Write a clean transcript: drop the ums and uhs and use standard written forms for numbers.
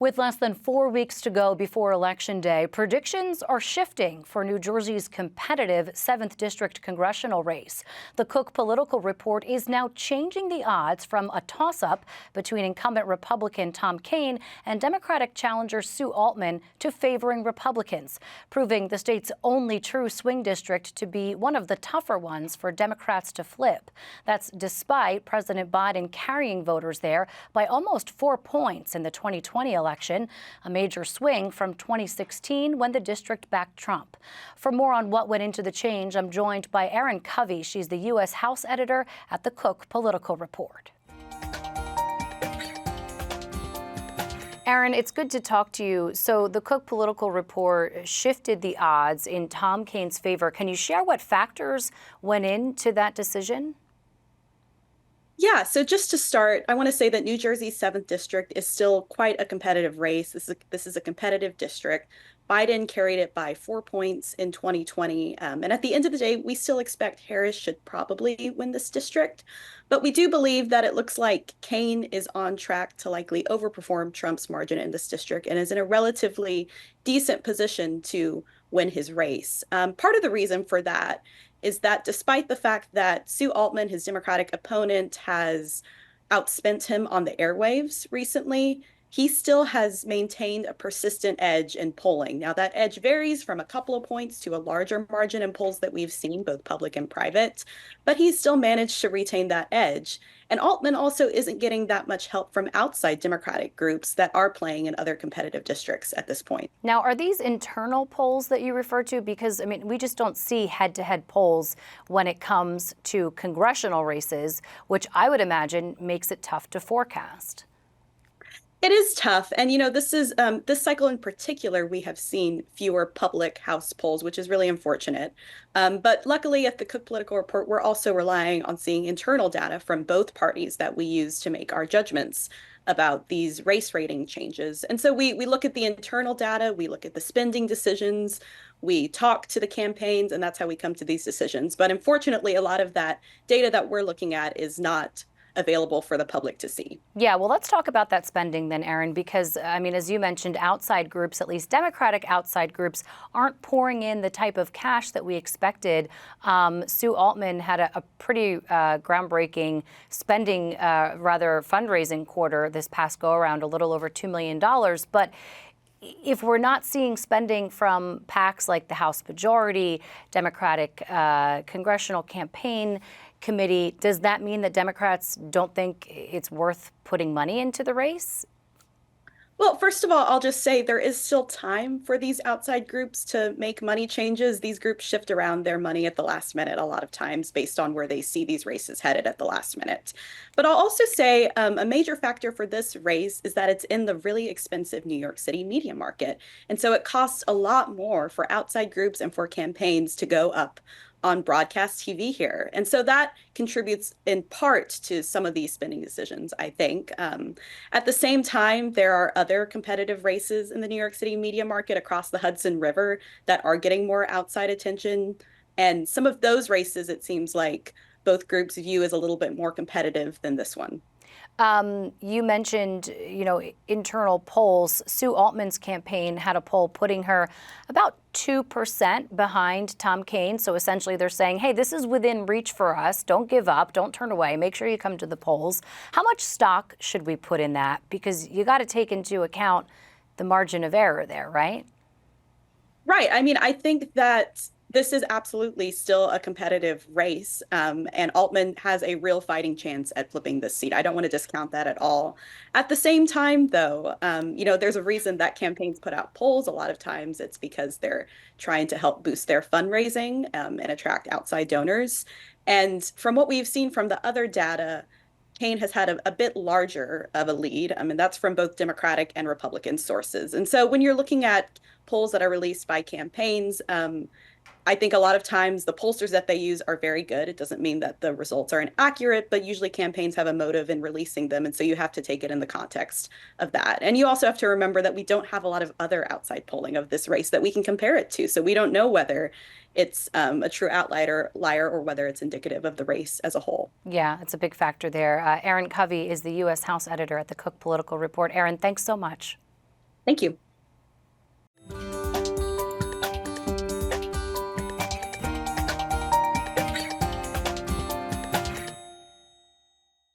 With less than 4 weeks to go before Election Day, predictions are shifting for New Jersey's competitive 7th District congressional race. The Cook Political Report is now changing the odds from a toss-up between incumbent Republican Tom Kean and Democratic challenger Sue Altman to favoring Republicans, proving the state's only true swing district to be one of the tougher ones for Democrats to flip. That's despite President Biden carrying voters there by almost 4 points in the 2020 election, a major swing from 2016 when the district backed Trump. For more on what went into the change, I'm joined by Erin Covey. She's the U.S. House editor at the Cook Political Report. Erin, it's good to talk to you. So the Cook Political Report shifted the odds in Tom Kean's favor. Can you share what factors went into that decision? Yeah, so just to start, I want to say that New Jersey's 7th District is still quite a competitive race. This is a competitive district. Biden carried it by 4 points in 2020. And at the end of the day, we still expect Harris should probably win this district. But we do believe that it looks like Kean is on track to likely overperform Trump's margin in this district and is in a relatively decent position to win his race. Part of the reason for that is that despite the fact that Sue Altman, his Democratic opponent, has outspent him on the airwaves recently, he still has maintained a persistent edge in polling. Now, that edge varies from a couple of points to a larger margin in polls that we've seen, both public and private, but he's still managed to retain that edge. And Altman also isn't getting that much help from outside Democratic groups that are playing in other competitive districts at this point. Now, are these internal polls that you refer to? Because, I mean, we just don't see head-to-head polls when it comes to congressional races, which I would imagine makes it tough to forecast. It is tough. And, this cycle in particular, we have seen fewer public House polls, which is really unfortunate. But luckily, at the Cook Political Report, we're also relying on seeing internal data from both parties that we use to make our judgments about these race rating changes. And so we look at the internal data, we look at the spending decisions, we talk to the campaigns, and that's how we come to these decisions. But unfortunately, a lot of that data that we're looking at is not available for the public to see. Yeah, well, let's talk about that spending then, Erin, because, I mean, as you mentioned, outside groups, at least Democratic outside groups, aren't pouring in the type of cash that we expected. Sue Altman had a pretty groundbreaking spending, rather fundraising quarter this past go-around, a little over $2 million. But if we're not seeing spending from PACs like the House Majority, Democratic Congressional Campaign Committee, does that mean that Democrats don't think it's worth putting money into the race? Well, first of all, I'll just say there is still time for these outside groups to make money changes. These groups shift around their money at the last minute a lot of times based on where they see these races headed at the last minute. But I'll also say a major factor for this race is that it's in the really expensive New York City media market. And so it costs a lot more for outside groups and for campaigns to go up on broadcast TV here. And so that contributes in part to some of these spending decisions, I think. At the same time, there are other competitive races in the New York City media market across the Hudson River that are getting more outside attention. And some of those races, it seems like both groups view as a little bit more competitive than this one. You mentioned, internal polls. Sue Altman's campaign had a poll putting her about 2% behind Tom Kean. So essentially they're saying, hey, this is within reach for us. Don't give up. Don't turn away. Make sure you come to the polls. How much stock should we put in that? Because you got to take into account the margin of error there, right? Right. I mean, I think that this is absolutely still a competitive race, and Altman has a real fighting chance at flipping this seat. I don't want to discount that at all. At the same time, though, there's a reason that campaigns put out polls. A lot of times it's because they're trying to help boost their fundraising and attract outside donors. And from what we've seen from the other data, Kean has had a bit larger of a lead. I mean, that's from both Democratic and Republican sources. And so when you're looking at polls that are released by campaigns, I think a lot of times the pollsters that they use are very good. It doesn't mean that the results are inaccurate, but usually campaigns have a motive in releasing them. And so you have to take it in the context of that. And you also have to remember that we don't have a lot of other outside polling of this race that we can compare it to. So we don't know whether it's a true outlier or whether it's indicative of the race as a whole. Yeah, it's a big factor there. Erin Covey is the U.S. House editor at the Cook Political Report. Erin, thanks so much. Thank you.